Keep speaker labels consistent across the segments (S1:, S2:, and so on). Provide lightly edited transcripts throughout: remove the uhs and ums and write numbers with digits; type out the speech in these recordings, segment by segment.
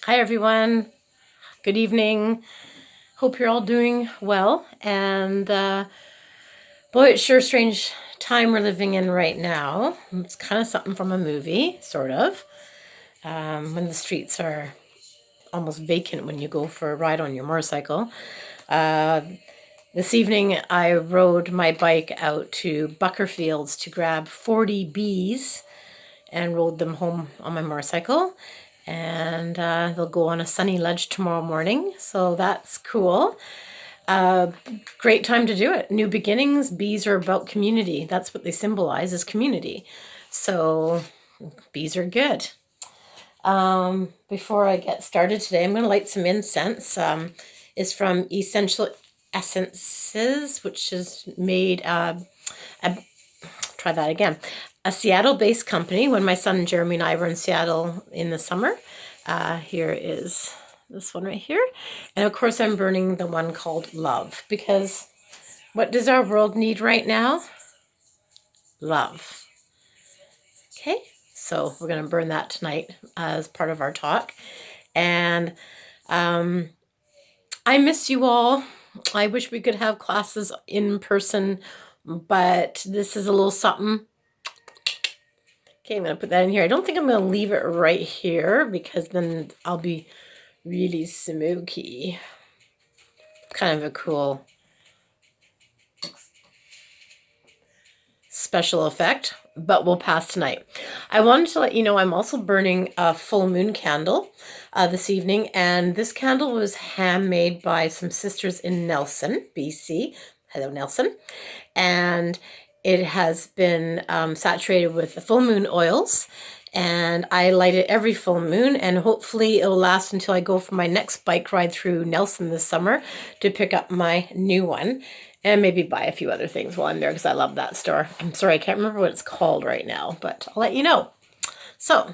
S1: Hi, everyone. Good evening. Hope you're all doing well. And boy, it's sure a strange time we're living in right now. It's kind of something from a movie, sort of, when the streets are almost vacant when you go for a ride on your motorcycle. This evening, I rode my bike out to Buckerfields to grab 40 bees and rode them home on my motorcycle. And they'll go on a sunny ledge tomorrow morning. So that's cool. Great time to do it. New beginnings. Bees are about community. That's what they symbolize, is community. So bees are good. Before I get started today, I'm going to light some incense. It's from Essential Essences, which is made, try that again, a Seattle-based company. When my son Jeremy and I were in Seattle in the summer, here is this one right here. And of course, I'm burning the one called Love, because what does our world need right now? Love. Okay, so we're going to burn that tonight as part of our talk. And I miss you all. I wish we could have classes in person, but this is a little something. Okay, I'm going to put that in here. I don't think I'm going to leave it right here because then I'll be really smoky. Kind of a cool special effect, but we'll pass tonight. I wanted to let you know I'm also burning a full moon candle this evening, and this candle was handmade by some sisters in Nelson, BC. Hello, Nelson. And it has been saturated with the full moon oils, and I light it every full moon, and hopefully it will last until I go for my next bike ride through Nelson this summer to pick up my new one and maybe buy a few other things while I'm there because I love that store. I'm sorry, I can't remember what it's called right now, but I'll let you know. So,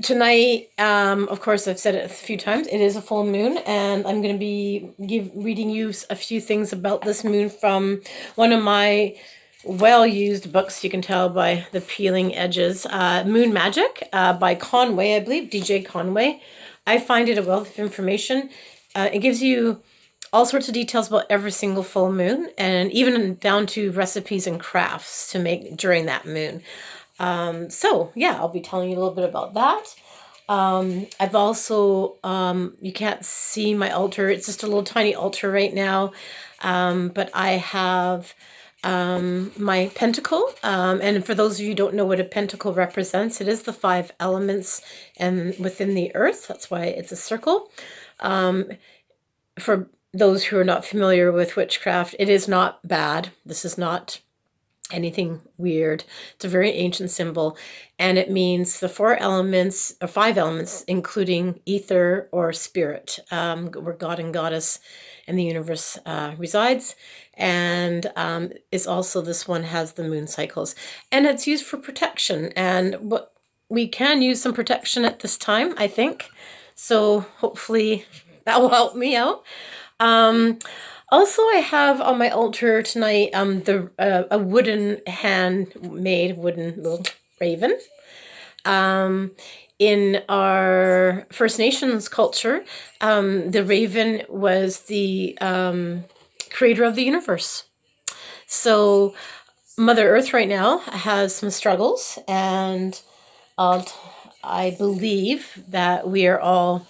S1: tonight, of course, I've said it a few times, it is a full moon, and I'm going to be reading you a few things about this moon from one of my well-used books. You can tell by the peeling edges. Moon Magic by Conway, I believe, DJ Conway. I find it a wealth of information. It gives you all sorts of details about every single full moon, and even down to recipes and crafts to make during that moon. So yeah, I'll be telling you a little bit about that. I've also, you can't see my altar. It's just a little tiny altar right now. But I have my pentacle. And for those of you who don't know what a pentacle represents, it is the 5 elements and within the earth. That's why it's a circle. For those who are not familiar with witchcraft, it is not bad. This is not anything weird. It's a very ancient symbol, and it means the 4 elements or 5 elements, including ether or spirit, where God and Goddess and the universe resides. And it's also, this one has the moon cycles, and it's used for protection. And what we can use some protection at this time, I think. So hopefully that will help me out. Also, I have on my altar tonight a wooden handmade wooden little raven. In our First Nations culture, the raven was the creator of the universe. So Mother Earth right now has some struggles, and I believe that we are all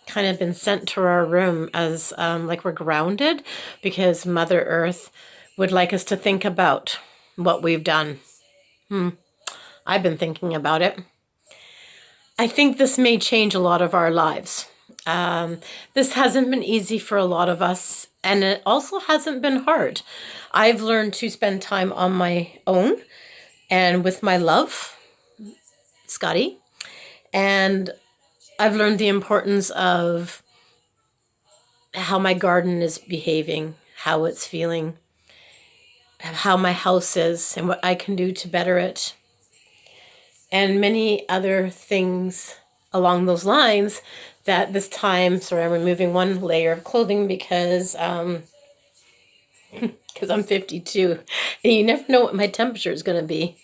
S1: kind of been sent to our room as like we're grounded, because Mother Earth would like us to think about what we've done. I've been thinking about it. I think this may change a lot of our lives. This hasn't been easy for a lot of us, and it also hasn't been hard. I've learned to spend time on my own and with my love, Scotty, and I've learned the importance of how my garden is behaving, how it's feeling, how my house is, and what I can do to better it, and many other things along those lines. That this time, sorry, I'm removing one layer of clothing because because I'm 52, and you never know what my temperature is going to be.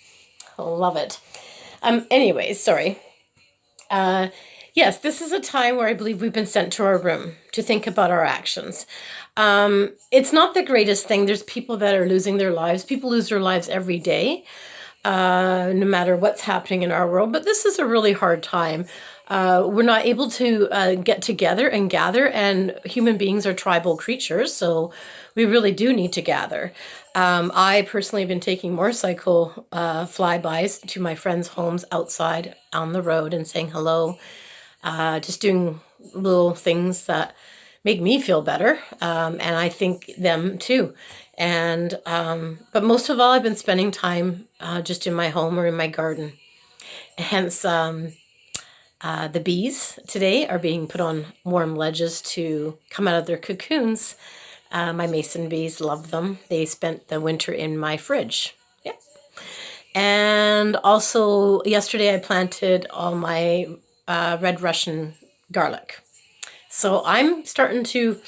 S1: I love it. Anyways, sorry. Yes, this is a time where I believe we've been sent to our room to think about our actions. It's not the greatest thing. There's people that are losing their lives. People lose their lives every day, no matter what's happening in our world. But this is a really hard time. We're not able to get together and gather, and human beings are tribal creatures, so we really do need to gather. I personally have been taking motorcycle flybys to my friends' homes outside on the road and saying hello, just doing little things that make me feel better, and I think them too. And but most of all, I've been spending time just in my home or in my garden. Hence, the bees today are being put on warm ledges to come out of their cocoons. My mason bees love them. They spent the winter in my fridge. Yeah. And also yesterday I planted all my red Russian garlic. So I'm starting to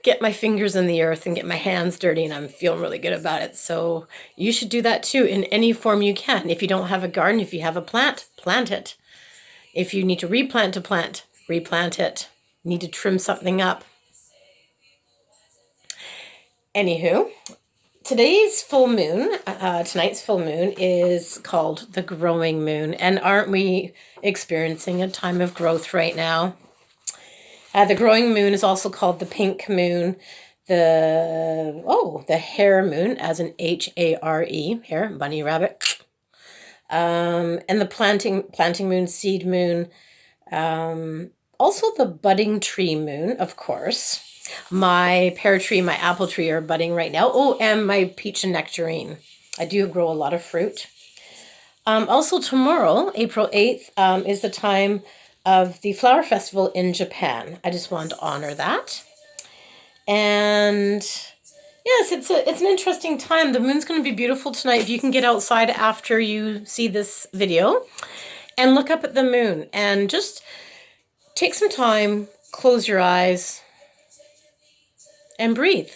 S1: get my fingers in the earth and get my hands dirty, and I'm feeling really good about it. So you should do that too in any form you can. If you don't have a garden, if you have a plant, plant it. If you need to replant a plant, replant it. Need to trim something up. Anywho, today's full moon, tonight's full moon is called the growing moon. And aren't we experiencing a time of growth right now? The growing moon is also called the pink moon, the hare moon, as in Hare, hare, bunny rabbit. And the planting moon, seed moon, also the budding tree moon, of course. My pear tree, my apple tree are budding right now. Oh, and my peach and nectarine. I do grow a lot of fruit. Also tomorrow, April 8th, is the time of the flower festival in Japan. I just wanted to honor that. And yes, it's an interesting time. The moon's going to be beautiful tonight. If you can get outside after you see this video and look up at the moon and just take some time, close your eyes, and breathe.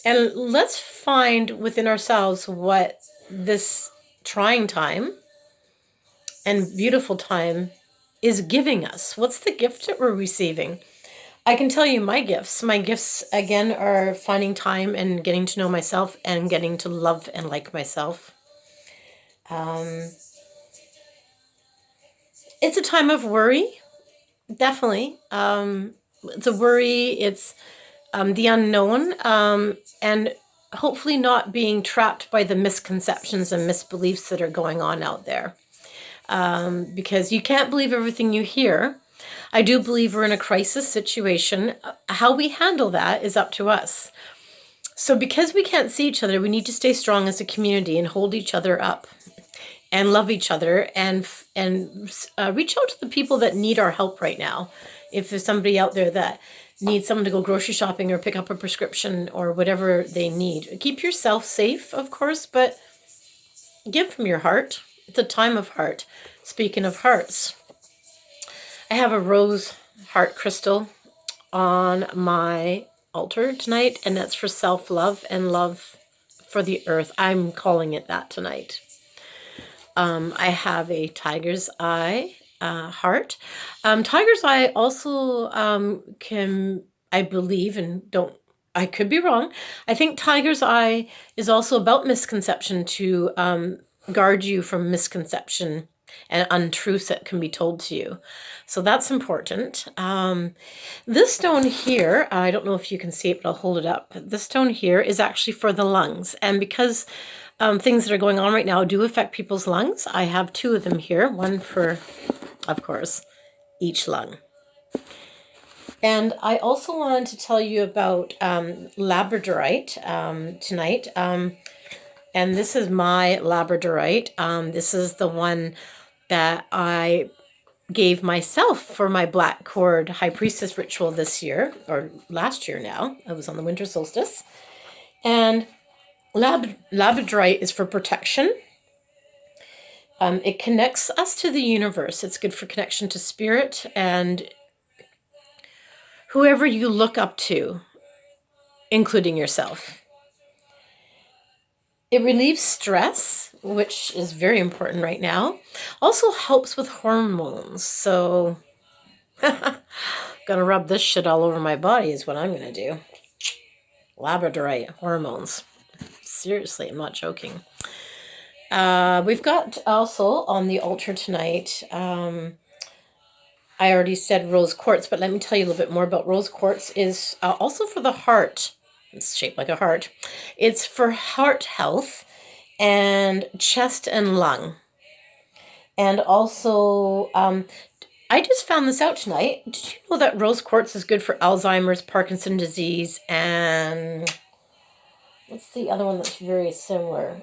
S1: And let's find within ourselves what this trying time and beautiful time is giving us. What's the gift that we're receiving? I can tell you my gifts. My gifts, again, are finding time and getting to know myself and getting to love and like myself. It's a time of worry, definitely. It's a worry, it's the unknown, and hopefully not being trapped by the misconceptions and misbeliefs that are going on out there. Because you can't believe everything you hear. I do believe we're in a crisis situation. How we handle that is up to us. So because we can't see each other, we need to stay strong as a community and hold each other up and love each other and reach out to the people that need our help right now. If there's somebody out there that needs someone to go grocery shopping or pick up a prescription or whatever they need. Keep yourself safe, of course, but give from your heart. It's a time of heart. Speaking of hearts, I have a rose heart crystal on my altar tonight, and that's for self-love and love for the earth. I'm calling it that tonight. I have a tiger's eye heart. Tiger's eye also can, I believe, and I could be wrong. I think tiger's eye is also about misconception, to guard you from misconception and untruths that can be told to you. So that's important. This stone here, I don't know if you can see it, but I'll hold it up. This stone here is actually for the lungs. And because things that are going on right now do affect people's lungs, I have two of them here. One for, of course, each lung. And I also wanted to tell you about labradorite tonight. And this is my labradorite. This is the one that I gave myself for my black cord high priestess ritual this year, or last year now. It was on the winter solstice. And labradorite is for protection. It connects us to the universe. It's good for connection to spirit and whoever you look up to, including yourself. It relieves stress, which is very important right now. Also helps with hormones. So, gonna rub this shit all over my body is what I'm gonna do. Labradorite hormones. Seriously, I'm not joking. We've got also on the altar tonight, I already said rose quartz, but let me tell you a little bit more about rose quartz. Is also for the heart. It's shaped like a heart. It's for heart health and chest and lung. And also, I just found this out tonight. Did you know that rose quartz is good for Alzheimer's, Parkinson's disease, and what's the other one that's very similar?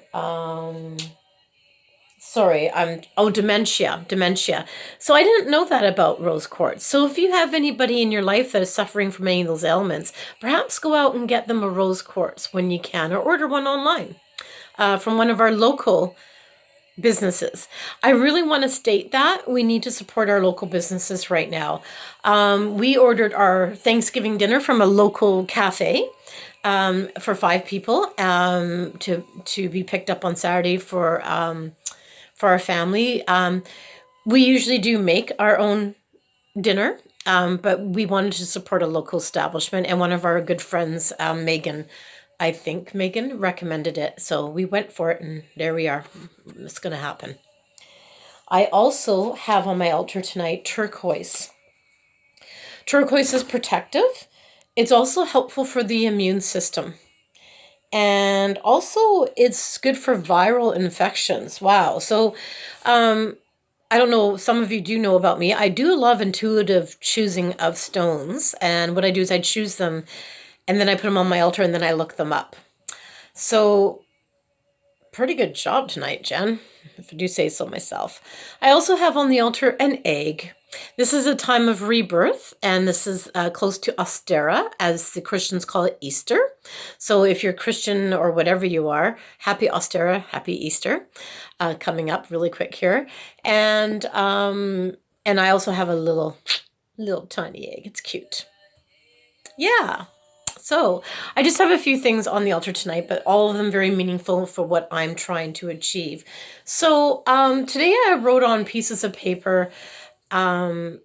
S1: Dementia. So I didn't know that about rose quartz. So if you have anybody in your life that is suffering from any of those ailments, perhaps go out and get them a rose quartz when you can, or order one online from one of our local businesses. I really want to state that we need to support our local businesses right now. We ordered our Thanksgiving dinner from a local cafe for 5 people to be picked up on Saturday for our family. We usually do make our own dinner, but we wanted to support a local establishment, and one of our good friends, Megan, I think Megan recommended it. So we went for it, and there we are. It's going to happen. I also have on my altar tonight turquoise. Turquoise is protective. It's also helpful for the immune system. And also it's good for viral infections. Wow. So I don't know, some of you do know about me. I do love intuitive choosing of stones. And what I do is I choose them and then I put them on my altar and then I look them up. So pretty good job tonight, Jen, if I do say so myself. I also have on the altar an egg. This is a time of rebirth, and this is close to Ostara, as the Christians call it Easter. So if you're Christian or whatever you are, happy Ostara, happy Easter, coming up really quick here. And I also have a little tiny egg. It's cute. Yeah. So I just have a few things on the altar tonight, but all of them very meaningful for what I'm trying to achieve. So today I wrote on pieces of paper and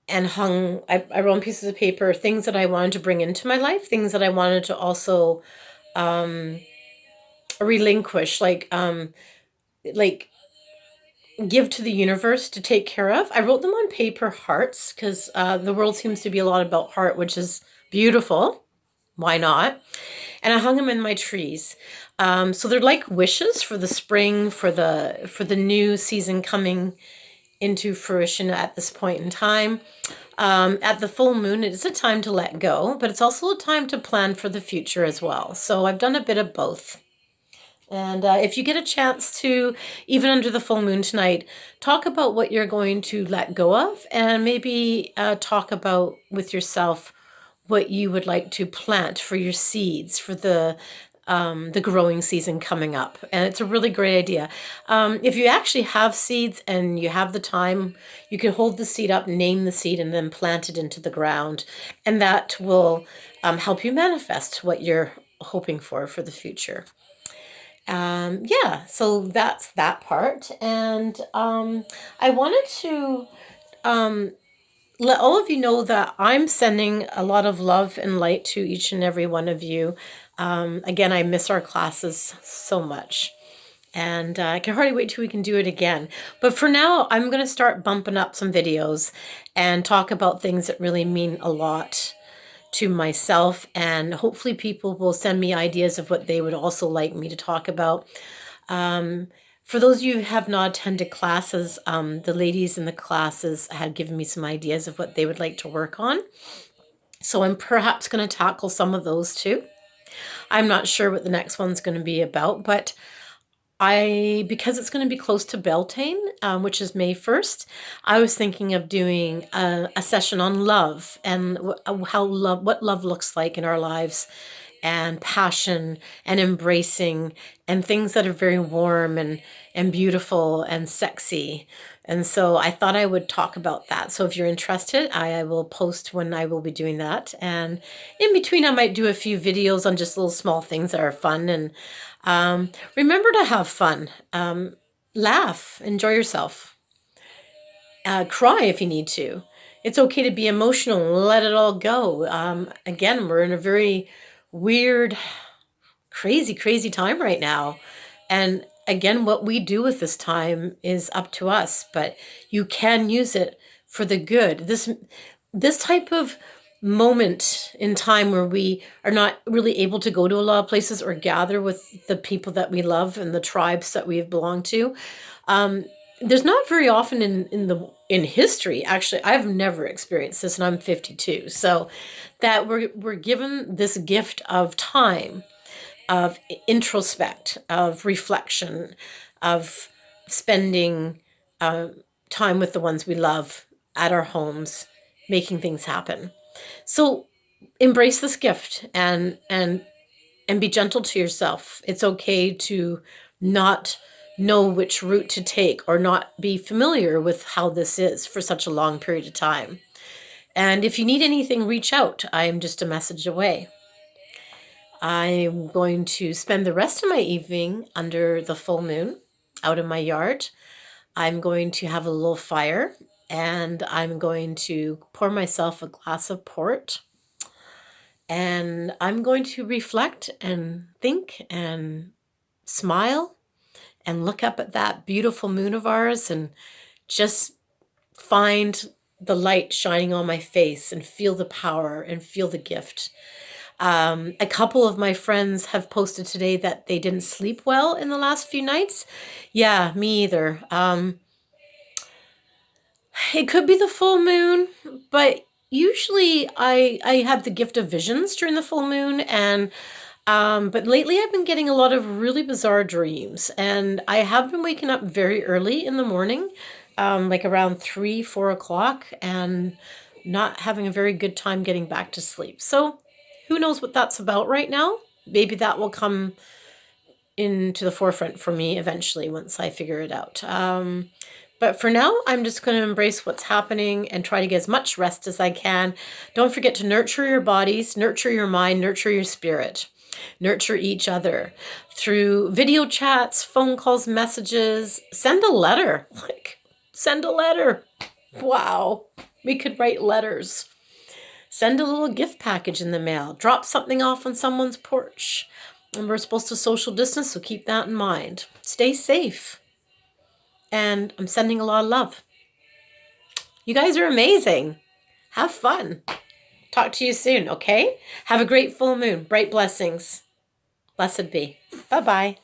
S1: I wrote on pieces of paper things that I wanted to bring into my life, things that I wanted to also relinquish, like give to the universe to take care of. I wrote them on paper hearts because the world seems to be a lot about heart, which is beautiful. Why not? And I hung them in my trees. So they're like wishes for the spring, for the new season coming into fruition at this point in time. At the full moon, it is a time to let go, but it's also a time to plan for the future as well. So I've done a bit of both. And if you get a chance to, even under the full moon tonight, talk about what you're going to let go of, and maybe talk about with yourself what you would like to plant for your seeds for the growing season coming up. And it's a really great idea. If you actually have seeds and you have the time, you can hold the seed up, name the seed, and then plant it into the ground. And that will help you manifest what you're hoping for the future. Yeah, so that's that part. And I wanted to let all of you know that I'm sending a lot of love and light to each and every one of you. Again, I miss our classes so much. And I can hardly wait till we can do it again. But for now, I'm going to start bumping up some videos and talk about things that really mean a lot to myself. And hopefully people will send me ideas of what they would also like me to talk about. For those of you who have not attended classes, the ladies in the classes had given me some ideas of what they would like to work on. So I'm perhaps going to tackle some of those too. I'm not sure what the next one's going to be about, but because it's going to be close to Beltane, which is May 1st, I was thinking of doing a session on love and what love looks like in our lives, and passion and embracing and things that are very warm and beautiful and sexy. And so I thought I would talk about that. So if you're interested, I will post when I will be doing that. And in between, I might do a few videos on just little small things that are fun. And remember to have fun. Laugh, enjoy yourself. Cry if you need to. It's okay to be emotional and let it all go. Again, we're in a very weird, crazy time right now. And again, what we do with this time is up to us, but you can use it for the good. This type of moment in time where we are not really able to go to a lot of places or gather with the people that we love and the tribes that we belong to. There's not very often in history. Actually, I've never experienced this, and I'm 52. So that we're given this gift of time, of introspect, of reflection, of spending time with the ones we love at our homes, making things happen. So embrace this gift and be gentle to yourself. It's okay to not know which route to take or not be familiar with how this is for such a long period of time. And if you need anything, reach out. I'm just a message away. I'm going to spend the rest of my evening under the full moon out in my yard. I'm going to have a little fire and I'm going to pour myself a glass of port. And I'm going to reflect and think and smile and look up at that beautiful moon of ours and just find the light shining on my face and feel the power and feel the gift. A couple of my friends have posted today that they didn't sleep well in the last few nights. Yeah, me either. It could be the full moon, but usually I have the gift of visions during the full moon, and but lately I've been getting a lot of really bizarre dreams, and I have been waking up very early in the morning, like around 3, 4 o'clock, and not having a very good time getting back to sleep. So who knows what that's about right now? Maybe that will come into the forefront for me eventually once I figure it out. But for now, I'm just going to embrace what's happening and try to get as much rest as I can. Don't forget to nurture your bodies, nurture your mind, nurture your spirit. Nurture each other through video chats, phone calls, messages. Send a letter. Send a letter. Wow. We could write letters. Send a little gift package in the mail. Drop something off on someone's porch. And we're supposed to social distance, so keep that in mind. Stay safe. And I'm sending a lot of love. You guys are amazing. Have fun. Talk to you soon, okay? Have a great full moon. Bright blessings. Blessed be. Bye-bye.